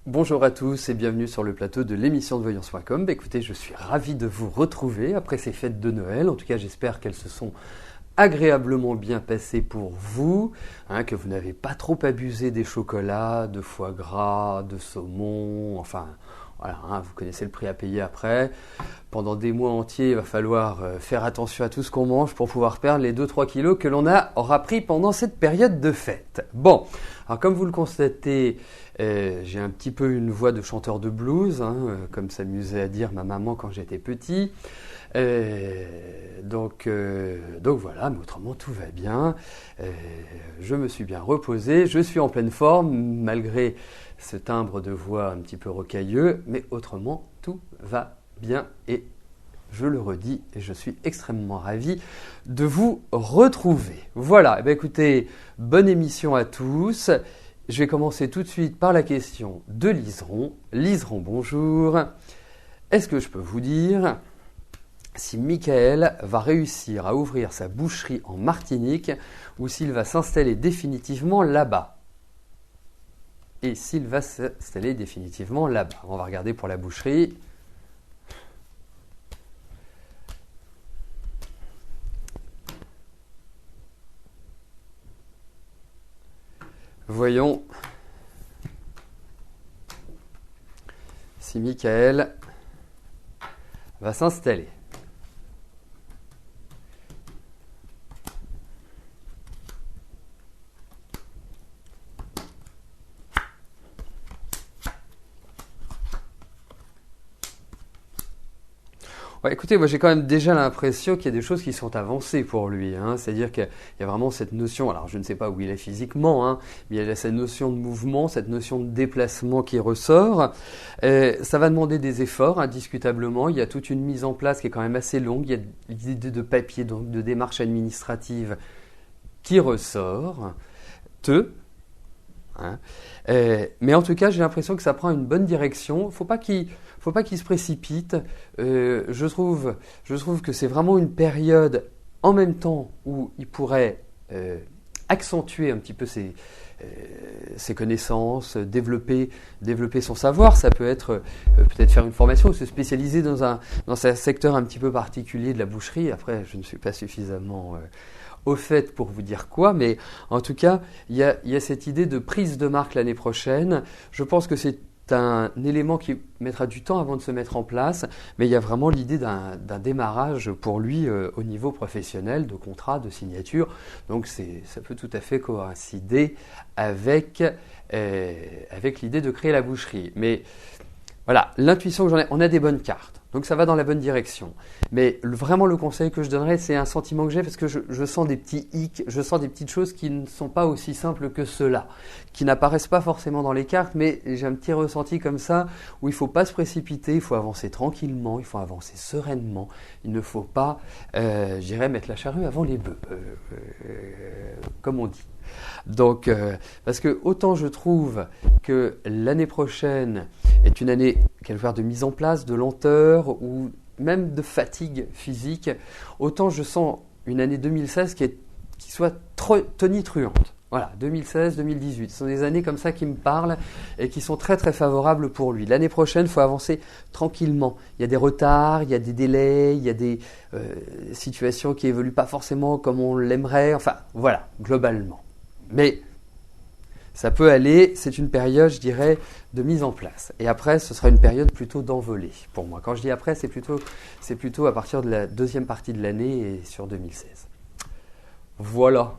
Bonjour à tous et bienvenue sur le plateau de l'émission de voyance.com. Écoutez, je suis ravi de vous retrouver après ces fêtes de Noël. En tout cas, j'espère qu'elles se sont agréablement bien passées pour vous, que vous n'avez pas trop abusé des chocolats, de foie gras, de saumon, enfin... Voilà, vous connaissez le prix à payer après. Pendant des mois entiers, il va falloir faire attention à tout ce qu'on mange pour pouvoir perdre les 2-3 kilos que l'on aura pris pendant cette période de fête. Bon, alors comme vous le constatez, j'ai un petit peu une voix de chanteur de blues, comme s'amusait à dire ma maman quand j'étais petit. Donc voilà, mais autrement tout va bien. Je me suis bien reposé, je suis en pleine forme malgré ce timbre de voix un petit peu rocailleux, mais autrement tout va bien et je le redis, je suis extrêmement ravi de vous retrouver. Voilà, écoutez, bonne émission à tous. Je vais commencer tout de suite par la question de Liseron. Liseron, bonjour. Est-ce que je peux vous dire si Michael va réussir à ouvrir sa boucherie en Martinique ou s'il va s'installer définitivement là-bas? Et s'il va s'installer définitivement là-bas. On va regarder pour la boucherie. Voyons si Michael va s'installer. Ouais, écoutez, moi j'ai quand même déjà l'impression qu'il y a des choses qui sont avancées pour lui. C'est-à-dire qu'il y a vraiment cette notion, alors je ne sais pas où il est physiquement, mais il y a cette notion de mouvement, cette notion de déplacement qui ressort. Ça va demander des efforts, indiscutablement. Il y a toute une mise en place qui est quand même assez longue. Il y a l'idée de papier, donc de démarche administrative qui ressort. Mais en tout cas, j'ai l'impression que ça prend une bonne direction. Il ne faut pas qu'il se précipite. Je trouve que c'est vraiment une période en même temps où il pourrait accentuer un petit peu ses connaissances, développer son savoir. Ça peut être peut-être faire une formation ou se spécialiser dans un secteur un petit peu particulier de la boucherie. Après, je ne suis pas suffisamment au fait pour vous dire quoi, mais en tout cas, il y a cette idée de prise de marque l'année prochaine. Je pense que c'est un élément qui mettra du temps avant de se mettre en place, mais il y a vraiment l'idée d'un démarrage pour lui au niveau professionnel, de contrat, de signature. Donc ça peut tout à fait coïncider avec l'idée de créer la boucherie. Mais voilà, l'intuition que j'en ai, on a des bonnes cartes. Donc ça va dans la bonne direction. Mais vraiment le conseil que je donnerais, c'est un sentiment que j'ai parce que je sens des petits hicks, je sens des petites choses qui ne sont pas aussi simples que cela, qui n'apparaissent pas forcément dans les cartes, mais j'ai un petit ressenti comme ça où il ne faut pas se précipiter, il faut avancer tranquillement, il faut avancer sereinement. Il ne faut pas, mettre la charrue avant les bœufs, comme on dit. Donc, parce que autant je trouve que l'année prochaine est une année quelque part de mise en place, de lenteur ou même de fatigue physique, autant je sens une année 2016 qui soit tonitruante. Voilà, 2016, 2018, ce sont des années comme ça qui me parlent et qui sont très très favorables pour lui. L'année prochaine, il faut avancer tranquillement. Il y a des retards, il y a des délais, il y a des situations qui évoluent pas forcément comme on l'aimerait. Enfin, voilà, globalement. Mais ça peut aller, c'est une période, je dirais, de mise en place. Et après, ce sera une période plutôt d'envolée pour moi. Quand je dis après, c'est plutôt à partir de la deuxième partie de l'année et sur 2016. Voilà.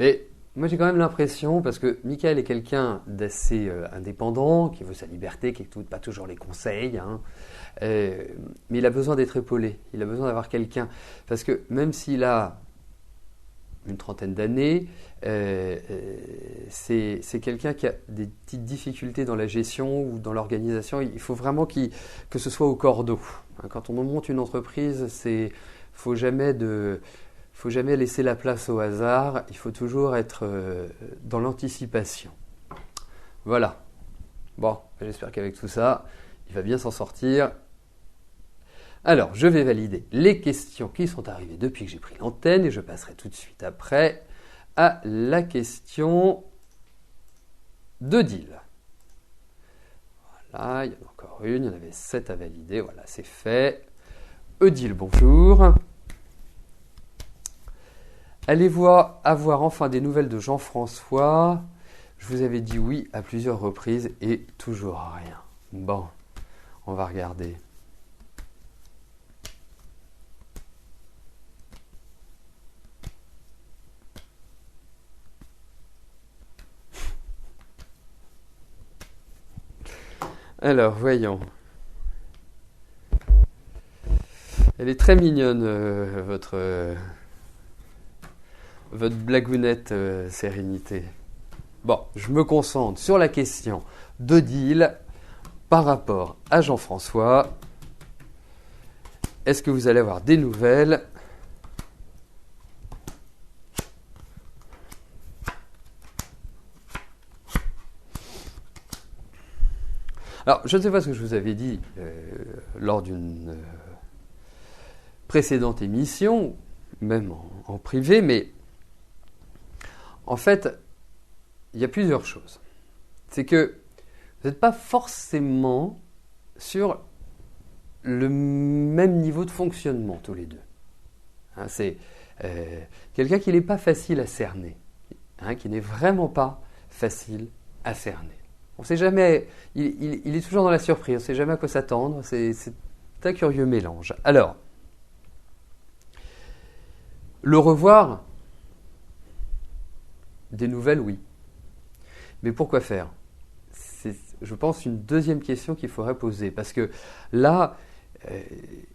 Mais moi, j'ai quand même l'impression, parce que Michael est quelqu'un d'assez indépendant, qui veut sa liberté, qui n'écoute pas toujours les conseils, mais il a besoin d'être épaulé. Il a besoin d'avoir quelqu'un. Parce que même s'il a une trentaine d'années, c'est quelqu'un qui a des petites difficultés dans la gestion ou dans l'organisation. Il faut vraiment que ce soit au cordeau. Quand on monte une entreprise, faut jamais laisser la place au hasard. Il faut toujours être dans l'anticipation. Voilà. Bon, j'espère qu'avec tout ça, il va bien s'en sortir. Alors, je vais valider les questions qui sont arrivées depuis que j'ai pris l'antenne et je passerai tout de suite après à la question 2 deals. Voilà, il y en a encore une, il y en avait 7 à valider, voilà, c'est fait. Odile, bonjour. Allez-vous avoir enfin des nouvelles de Jean-François? Je vous avais dit oui à plusieurs reprises et toujours rien. Bon, on va regarder. Alors, voyons. Elle est très mignonne, votre blagounette sérénité. Bon, je me concentre sur la question d'Odile par rapport à Jean-François. Est-ce que vous allez avoir des nouvelles? Alors, je ne sais pas ce que je vous avais dit lors d'une précédente émission, même en privé, mais en fait, il y a plusieurs choses. C'est que vous n'êtes pas forcément sur le même niveau de fonctionnement tous les deux. Hein, c'est quelqu'un qui n'est pas facile à cerner, hein, qui n'est vraiment pas facile à cerner. On sait jamais, il est toujours dans la surprise, on ne sait jamais à quoi s'attendre, c'est un curieux mélange. Alors, le revoir, des nouvelles, oui. Mais pourquoi faire? C'est, je pense, une deuxième question qu'il faudrait poser. Parce que là,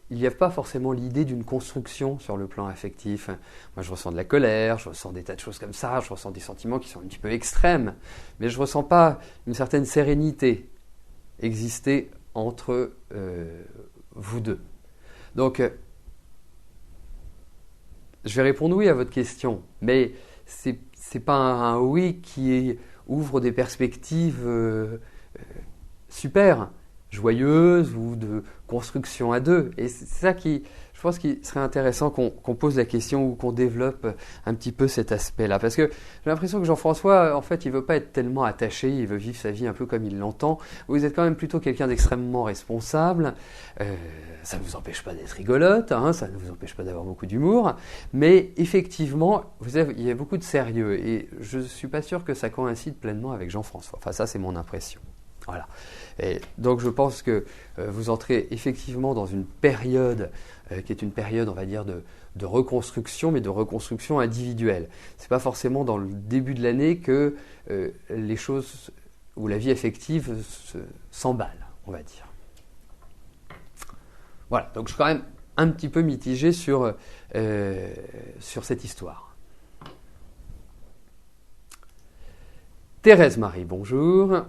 il n'y a pas forcément l'idée d'une construction sur le plan affectif. Moi, je ressens de la colère, je ressens des tas de choses comme ça, je ressens des sentiments qui sont un petit peu extrêmes. Mais je ne ressens pas une certaine sérénité exister entre vous deux. Donc, je vais répondre oui à votre question. Mais c'est pas un oui qui ouvre des perspectives super, joyeuses ou de construction à deux. Et c'est ça qui, je pense qu'il serait intéressant qu'on pose la question ou qu'on développe un petit peu cet aspect-là. Parce que j'ai l'impression que Jean-François, en fait, il veut pas être tellement attaché, il veut vivre sa vie un peu comme il l'entend. Vous êtes quand même plutôt quelqu'un d'extrêmement responsable. Ça ne vous empêche pas d'être rigolote, hein, ça ne vous empêche pas d'avoir beaucoup d'humour. Mais effectivement, il y a beaucoup de sérieux. Et je ne suis pas sûr que ça coïncide pleinement avec Jean-François. Enfin, ça, c'est mon impression. Voilà. Et donc je pense que vous entrez effectivement dans une période qui est une période, on va dire, de reconstruction, mais de reconstruction individuelle. Ce n'est pas forcément dans le début de l'année que les choses ou la vie affective s'emballe, on va dire. Voilà, donc je suis quand même un petit peu mitigé sur cette histoire. Thérèse Marie, bonjour.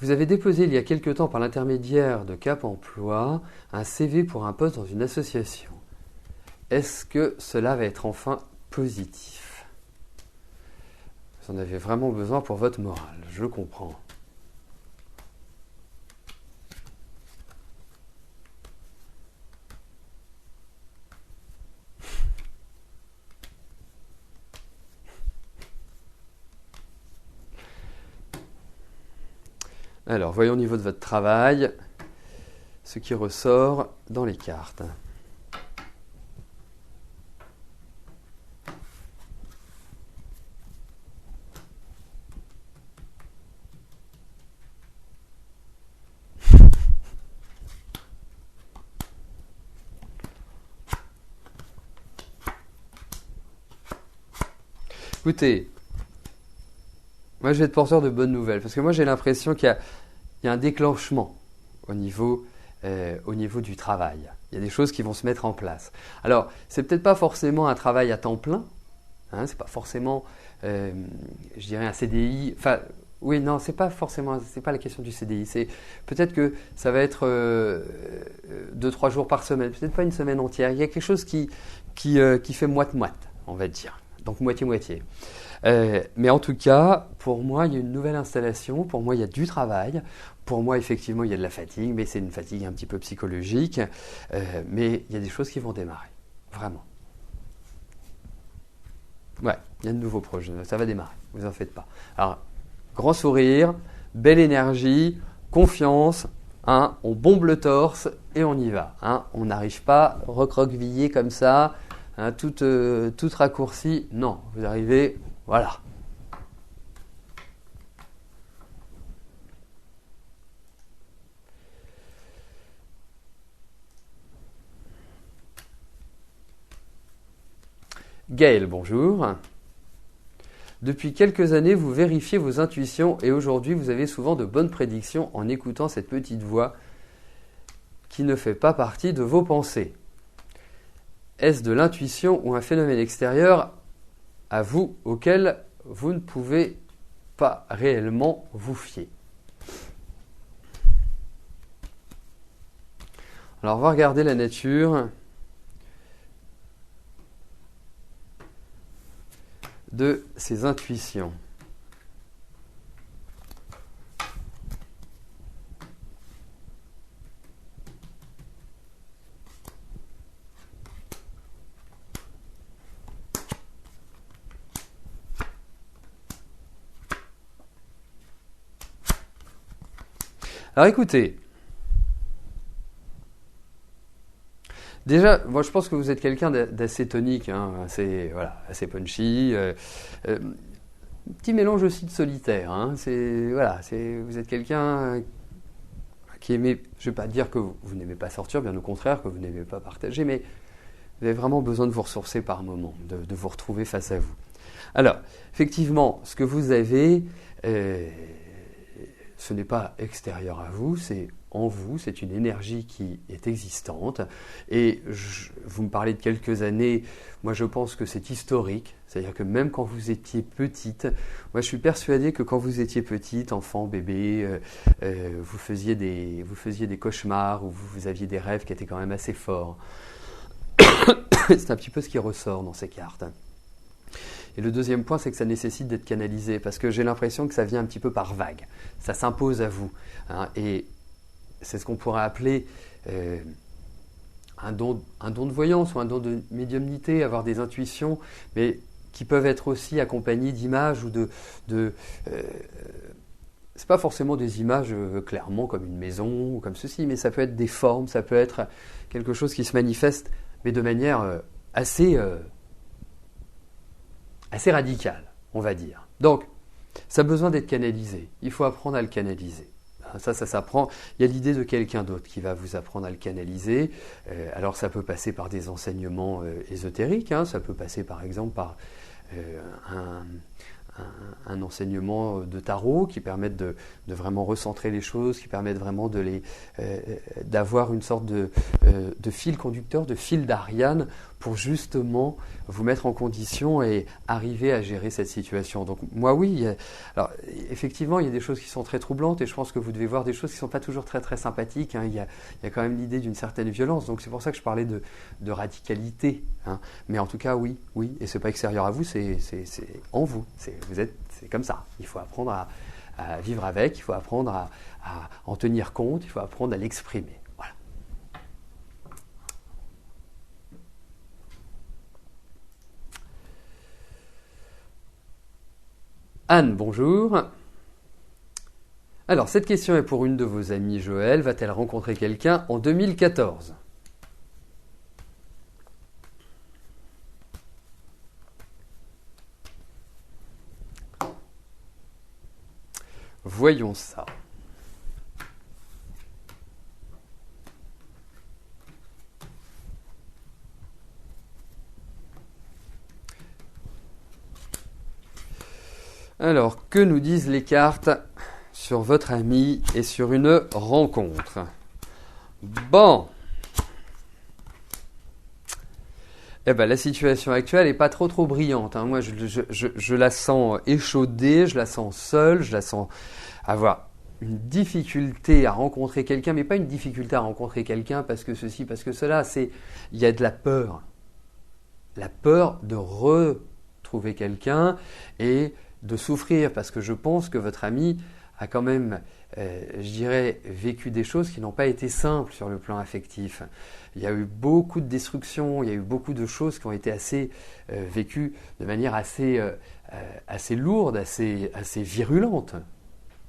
Vous avez déposé il y a quelque temps par l'intermédiaire de Cap Emploi un CV pour un poste dans une association. Est-ce que cela va être enfin positif? Vous en avez vraiment besoin pour votre morale, je comprends. Alors, voyons au niveau de votre travail ce qui ressort dans les cartes. Écoutez, moi je vais être porteur de bonnes nouvelles, parce que moi j'ai l'impression qu'il y a un déclenchement au niveau du travail. Il y a des choses qui vont se mettre en place. Alors, c'est peut-être pas forcément un travail à temps plein, hein, c'est pas forcément, je dirais, un CDI. Enfin, oui, non, c'est pas la question du CDI. C'est peut-être que ça va être 2-3 jours par semaine, peut-être pas une semaine entière. Il y a quelque chose qui fait moite-moite, on va dire. Donc moitié-moitié. Mais en tout cas, pour moi, il y a une nouvelle installation, pour moi, il y a du travail, pour moi, effectivement, il y a de la fatigue, mais c'est une fatigue un petit peu psychologique, mais il y a des choses qui vont démarrer, vraiment. Ouais, Il y a de nouveaux projets, ça va démarrer, ne vous en faites pas. Alors, grand sourire, belle énergie, confiance, hein, on bombe le torse et on y va. Hein. On n'arrive pas recroquevillé comme ça, hein, tout raccourci. Non, vous arrivez, voilà. Gaël, bonjour. Depuis quelques années, vous vérifiez vos intuitions et aujourd'hui, vous avez souvent de bonnes prédictions en écoutant cette petite voix qui ne fait pas partie de vos pensées. Est-ce de l'intuition ou un phénomène extérieur à vous auquel vous ne pouvez pas réellement vous fier? Alors, on va regarder la nature de ces intuitions. Alors écoutez, déjà, moi je pense que vous êtes quelqu'un d'assez tonique, hein, assez punchy. Petit mélange aussi de solitaire. Hein, vous êtes quelqu'un qui aimait, je ne vais pas dire que vous n'aimez pas sortir, bien au contraire, que vous n'aimez pas partager, mais vous avez vraiment besoin de vous ressourcer par moment, de vous retrouver face à vous. Alors, effectivement, ce que vous avez, ce n'est pas extérieur à vous, c'est en vous, c'est une énergie qui est existante. Et vous me parlez de quelques années, moi je pense que c'est historique, c'est-à-dire que même quand vous étiez petite, moi je suis persuadé que quand vous étiez petite, enfant, bébé, vous faisiez des cauchemars ou vous aviez des rêves qui étaient quand même assez forts. C'est un petit peu ce qui ressort dans ces cartes. Et le deuxième point, c'est que ça nécessite d'être canalisé, parce que j'ai l'impression que ça vient un petit peu par vague. Ça s'impose à vous. Hein, et c'est ce qu'on pourrait appeler un don de voyance ou un don de médiumnité, avoir des intuitions, mais qui peuvent être aussi accompagnées d'images ou c'est pas forcément des images clairement comme une maison ou comme ceci, mais ça peut être des formes, ça peut être quelque chose qui se manifeste, mais de manière assez radicale, on va dire. Donc, ça a besoin d'être canalisé. Il faut apprendre à le canaliser. Ça s'apprend. Il y a l'idée de quelqu'un d'autre qui va vous apprendre à le canaliser. Alors, ça peut passer par des enseignements ésotériques. Hein. Ça peut passer, par exemple, par un enseignement de tarot qui permettent de vraiment recentrer les choses, qui permettent vraiment d'avoir une sorte de fil conducteur, de fil d'Ariane pour justement vous mettre en condition et arriver à gérer cette situation. Donc moi oui, alors effectivement il y a des choses qui sont très troublantes et je pense que vous devez voir des choses qui ne sont pas toujours très très sympathiques. Hein. Il y a quand même l'idée d'une certaine violence, donc c'est pour ça que je parlais de radicalité. Hein. Mais en tout cas oui, et c'est pas extérieur à vous, c'est en vous. C'est comme ça. Il faut apprendre à vivre avec, il faut apprendre à en tenir compte, il faut apprendre à l'exprimer. Voilà. Anne, bonjour. Alors, cette question est pour une de vos amies, Joël. Va-t-elle rencontrer quelqu'un en 2014 ? Voyons ça. Alors, que nous disent les cartes sur votre ami et sur une rencontre ? Bon. Eh ben, la situation actuelle n'est pas trop brillante. Hein. Moi, je la sens échaudée, je la sens seule, je la sens avoir une difficulté à rencontrer quelqu'un, mais pas une difficulté à rencontrer quelqu'un parce que ceci, parce que cela. Il y a de la peur. La peur de retrouver quelqu'un et de souffrir parce que je pense que votre ami a quand même, je dirais, vécu des choses qui n'ont pas été simples sur le plan affectif. Il y a eu beaucoup de destruction, il y a eu beaucoup de choses qui ont été assez vécues de manière assez lourde, assez virulente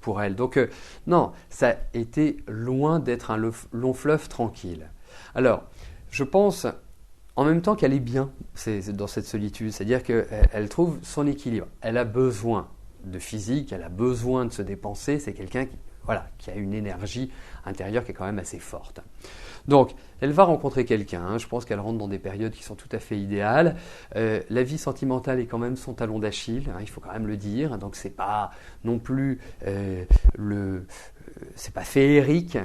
pour elle. Donc non, ça a été loin d'être un long fleuve tranquille. Alors, je pense en même temps qu'elle est bien dans cette solitude, c'est-à-dire qu'elle trouve son équilibre. Elle a besoin de physique, elle a besoin de se dépenser, c'est quelqu'un qui a une énergie intérieure qui est quand même assez forte. Donc, elle va rencontrer quelqu'un, je pense qu'elle rentre dans des périodes qui sont tout à fait idéales. La vie sentimentale est quand même son talon d'Achille, il faut quand même le dire, donc c'est pas non plus c'est pas féerique,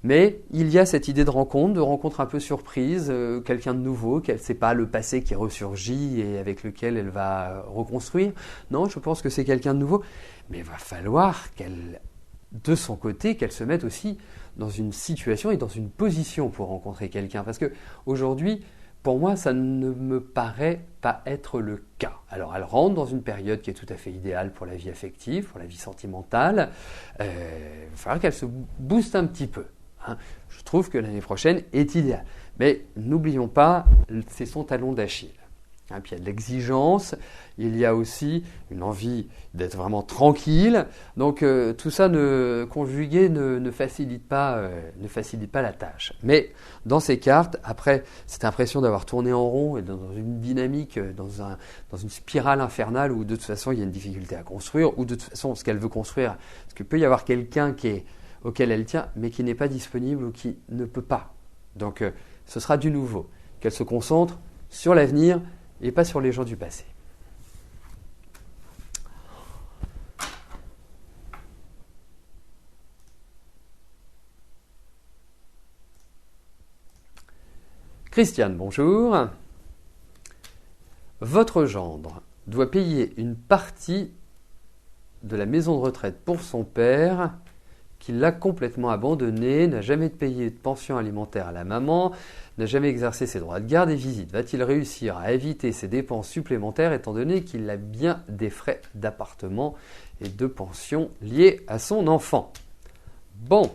mais il y a cette idée de rencontre un peu surprise, quelqu'un de nouveau, c'est pas le passé qui ressurgit et avec lequel elle va reconstruire. Non, je pense que c'est quelqu'un de nouveau, mais il va falloir de son côté, qu'elle se mette aussi dans une situation et dans une position pour rencontrer quelqu'un. Parce que aujourd'hui, pour moi, ça ne me paraît pas être le cas. Alors, elle rentre dans une période qui est tout à fait idéale pour la vie affective, pour la vie sentimentale. Il va falloir qu'elle se booste un petit peu. Je trouve que l'année prochaine est idéale. Mais n'oublions pas, c'est son talon d'Achille. Puis il y a de l'exigence, il y a aussi une envie d'être vraiment tranquille. Donc tout ça conjugué ne facilite pas la tâche. Mais dans ces cartes, après cette impression d'avoir tourné en rond et dans une dynamique, dans une spirale infernale où de toute façon il y a une difficulté à construire, ou de toute façon ce qu'elle veut construire, parce qu'il peut y avoir quelqu'un auquel elle tient, mais qui n'est pas disponible ou qui ne peut pas. Donc ce sera du nouveau. Qu'elle se concentre sur l'avenir et pas sur les gens du passé. Christiane, bonjour. Votre gendre doit payer une partie de la maison de retraite pour son père, qui l'a complètement abandonné, n'a jamais payé de pension alimentaire à la maman, n'a jamais exercé ses droits de garde et visite. Va-t-il réussir à éviter ces dépenses supplémentaires étant donné qu'il a bien des frais d'appartement et de pension liés à son enfant? Bon.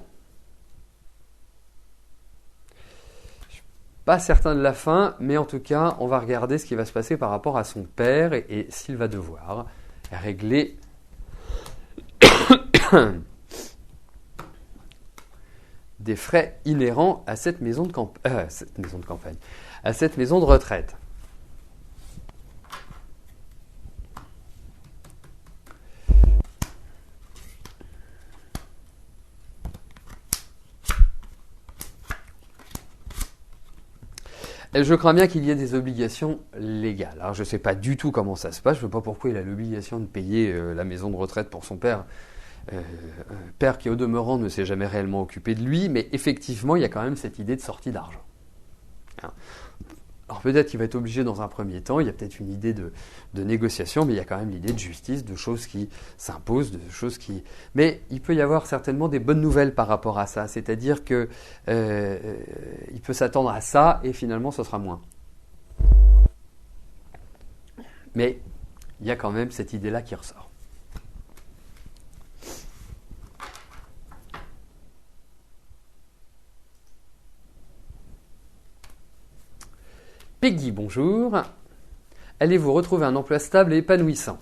Je ne suis pas certain de la fin, mais en tout cas, on va regarder ce qui va se passer par rapport à son père et s'il va devoir régler des frais inhérents à cette maison de campagne, à cette maison de retraite. Et je crains bien qu'il y ait des obligations légales. Alors je ne sais pas du tout comment ça se passe, je ne sais pas pourquoi il a l'obligation de payer la maison de retraite pour son père. Père qui au demeurant ne s'est jamais réellement occupé de lui, mais effectivement il y a quand même cette idée de sortie d'argent. Alors peut-être qu'il va être obligé dans un premier temps, il y a peut-être une idée de négociation, mais il y a quand même l'idée de justice, de choses qui s'imposent, de choses qui... Mais il peut y avoir certainement des bonnes nouvelles par rapport à ça, c'est-à-dire que il peut s'attendre à ça et finalement ce sera moins. Mais il y a quand même cette idée-là qui ressort. Peggy, bonjour. Allez-vous retrouver un emploi stable et épanouissant?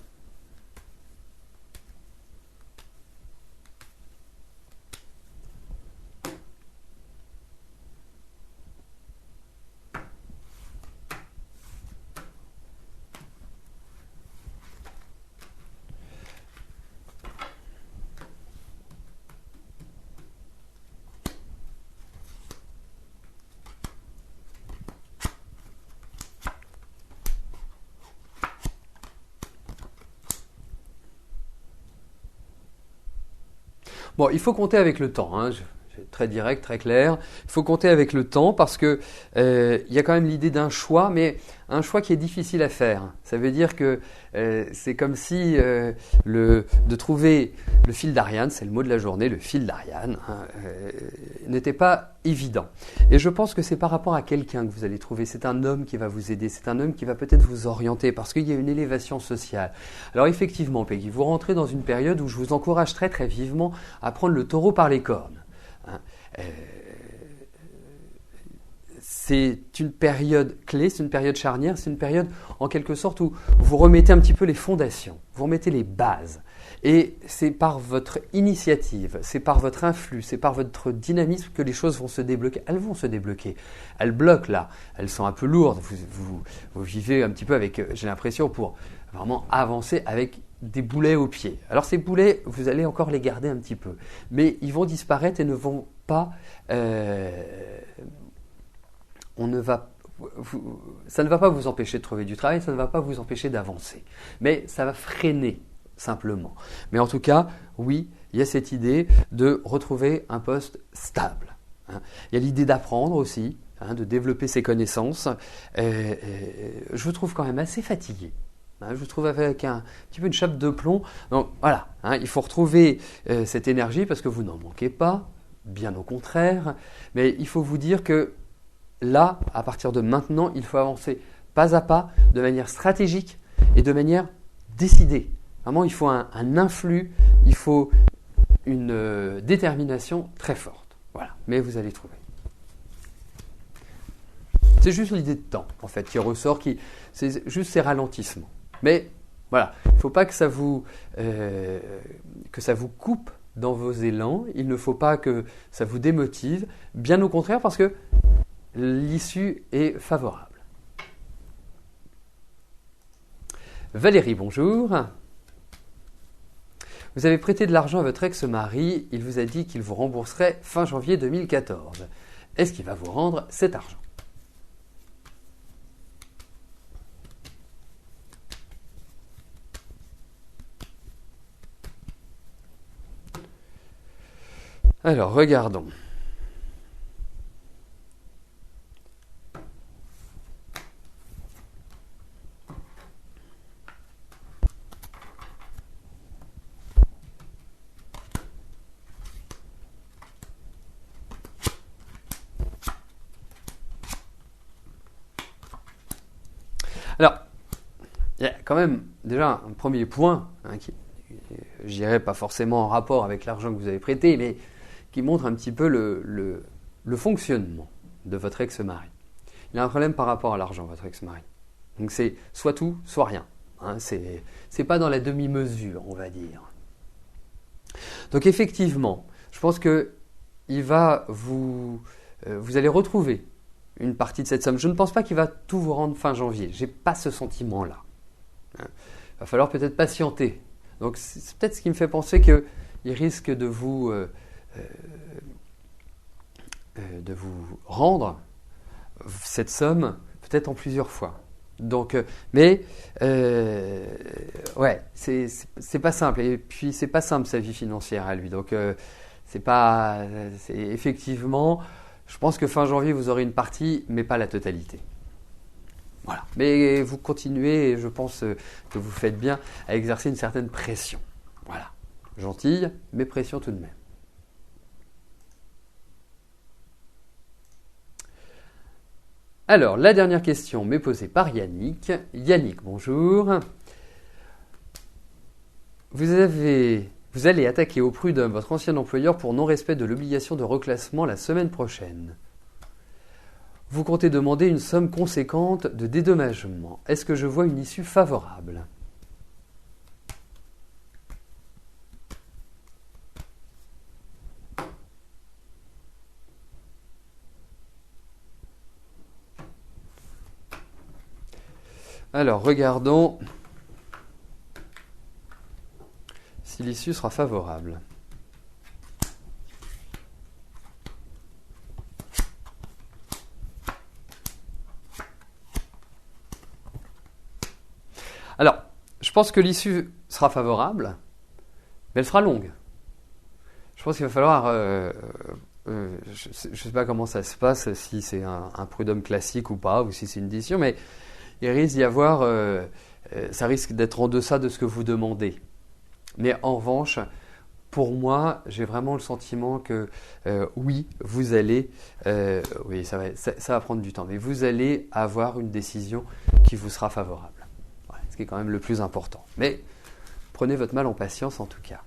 Bon, il faut compter avec le temps. c'est très direct, très clair. Il faut compter avec le temps parce que il y a quand même l'idée d'un choix, mais un choix qui est difficile à faire. Ça veut dire que c'est comme si de trouver le fil d'Ariane, c'est le mot de la journée, le fil d'Ariane, n'était pas évident. Et je pense que c'est par rapport à quelqu'un que vous allez trouver. C'est un homme qui va vous aider, c'est un homme qui va peut-être vous orienter parce qu'il y a une élévation sociale. Alors effectivement, Peggy, vous rentrez dans une période où je vous encourage très très vivement à prendre le taureau par les cornes. C'est une période clé, c'est une période charnière, c'est une période en quelque sorte où vous remettez un petit peu les fondations, vous remettez les bases. Et c'est par votre initiative, c'est par votre influx, c'est par votre dynamisme que les choses vont se débloquer. Elles vont se débloquer. Elles bloquent là, elles sont un peu lourdes. Vous vivez un petit peu avec, j'ai l'impression, pour vraiment avancer avec des boulets aux pieds. Alors ces boulets, vous allez encore les garder un petit peu. Mais ils vont disparaître et ne vont pas... ça ne va pas vous empêcher de trouver du travail, ça ne va pas vous empêcher d'avancer. Mais ça va freiner simplement. Mais en tout cas, oui, il y a cette idée de retrouver un poste stable. Il y a l'idée d'apprendre aussi, de développer ses connaissances. Je vous trouve quand même assez fatigué. Je vous trouve avec un petit peu une chape de plomb. Donc voilà, il faut retrouver cette énergie parce que vous n'en manquez pas, bien au contraire. Mais il faut vous dire que là, à partir de maintenant, il faut avancer pas à pas, de manière stratégique et de manière décidée. Vraiment, il faut un influx, il faut une détermination très forte. Voilà, mais vous allez trouver. C'est juste l'idée de temps, en fait, qui ressort, c'est juste ces ralentissements. Mais voilà, il ne faut pas que ça vous coupe dans vos élans, il ne faut pas que ça vous démotive, bien au contraire, parce que l'issue est favorable. Valérie, bonjour. Vous avez prêté de l'argent à votre ex-mari, il vous a dit qu'il vous rembourserait fin janvier 2014. Est-ce qu'il va vous rendre cet argent ? Alors, regardons. Alors, il y a quand même déjà un premier point qui, je dirais, pas forcément en rapport avec l'argent que vous avez prêté, mais qui montre un petit peu le fonctionnement de votre ex-mari. Il a un problème par rapport à l'argent, votre ex-mari. Donc c'est soit tout, soit rien. C'est pas dans la demi-mesure, on va dire. Donc effectivement, je pense que vous allez retrouver une partie de cette somme. Je ne pense pas qu'il va tout vous rendre fin janvier. J'ai pas ce sentiment-là. Il va falloir peut-être patienter. Donc c'est peut-être ce qui me fait penser qu'il risque de vous rendre cette somme peut-être en plusieurs fois. Donc, ouais, c'est pas simple. Et puis c'est pas simple sa vie financière à lui. Donc c'est effectivement, je pense que fin janvier vous aurez une partie, mais pas la totalité. Voilà. Mais vous continuez, et je pense que vous faites bien à exercer une certaine pression. Voilà. Gentille, mais pression tout de même. Alors, la dernière question m'est posée par Yannick. Yannick, bonjour. Vous allez attaquer au prud'homme votre ancien employeur pour non-respect de l'obligation de reclassement la semaine prochaine. Vous comptez demander une somme conséquente de dédommagement. Est-ce que je vois une issue favorable ? Alors, regardons si l'issue sera favorable. Alors, je pense que l'issue sera favorable, mais elle sera longue. Je pense qu'il va falloir je ne sais pas comment ça se passe, si c'est un prud'homme classique ou pas, ou si c'est une décision, mais il risque d'y avoir, ça risque d'être en deçà de ce que vous demandez. Mais en revanche, pour moi, j'ai vraiment le sentiment que oui, vous allez, oui, ça va prendre du temps, mais vous allez avoir une décision qui vous sera favorable. Ouais, ce qui est quand même le plus important. Mais prenez votre mal en patience en tout cas.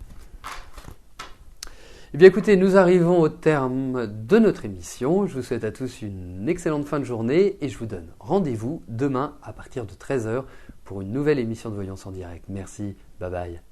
Eh bien écoutez, nous arrivons au terme de notre émission. Je vous souhaite à tous une excellente fin de journée et je vous donne rendez-vous demain à partir de 13h pour une nouvelle émission de Voyance en direct. Merci, bye bye.